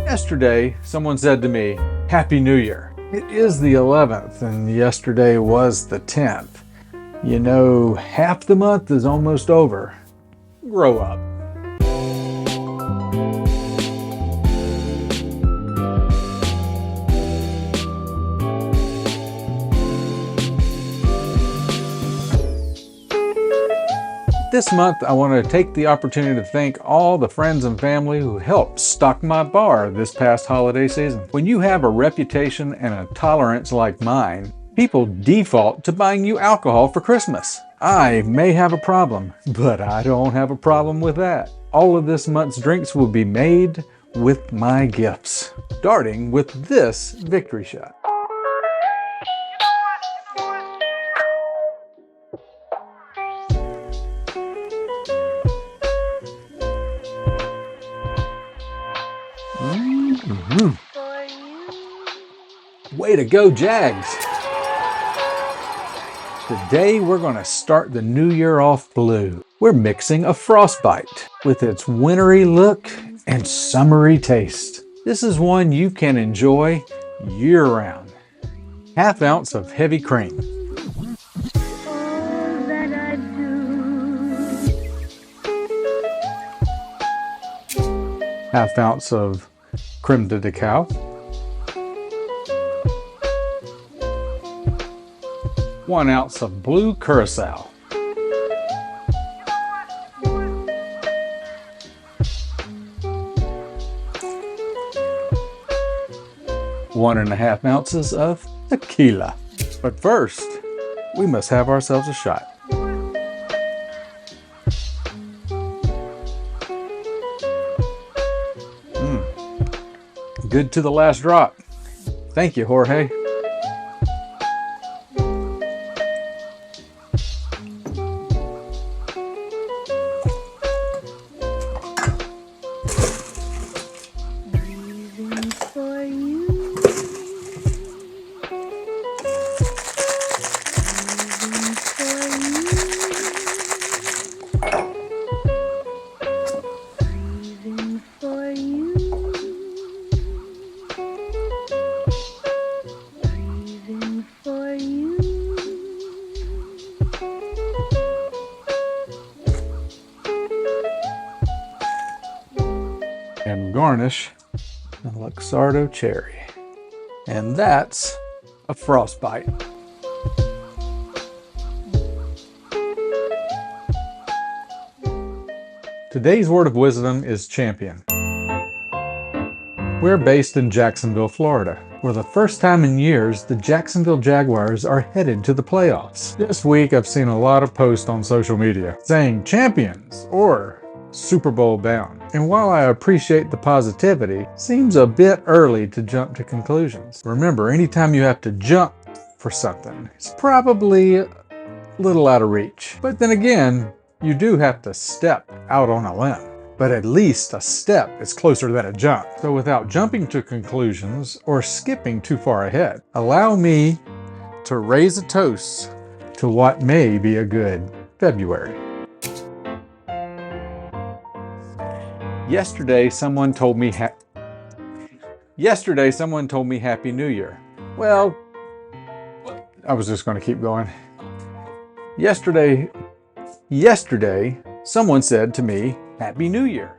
Yesterday, someone said to me, Happy New Year. It is the 11th and yesterday was the 10th. You know, half the month is almost over. Grow up. This month, I want to take the opportunity to thank all the friends and family who helped stock my bar this past holiday season. When you have a reputation and a tolerance like mine, people default to buying you alcohol for Christmas. I may have a problem, but I don't have a problem with that. All of this month's drinks will be made with my gifts, starting with this victory shot. Way to go, Jags! Today we're going to start the new year off blue. We're mixing a Frostbite with its wintry look and summery taste. This is one you can enjoy year-round. Half ounce of heavy cream. Half ounce of Creme de Cacao. 1 ounce of blue Curacao. One and a half ounces of tequila. But first, we must have ourselves a shot. Good to the last drop. Thank you, Jorge. And garnish a Luxardo Cherry. And that's a Frostbite. Today's word of wisdom is champion. We're based in Jacksonville, Florida, where the first time in years, the Jacksonville Jaguars are headed to the playoffs. This week, I've seen a lot of posts on social media saying champions or Super Bowl bound. And while I appreciate the positivity, it seems a bit early to jump to conclusions. Remember, anytime you have to jump for something, it's probably a little out of reach. But then again, you do have to step out on a limb. But at least a step is closer than a jump. So without jumping to conclusions or skipping too far ahead, allow me to raise a toast to what may be a good February. Yesterday, someone told me Happy New Year. Well, I was just going to keep going. Yesterday, someone said to me, Happy New Year.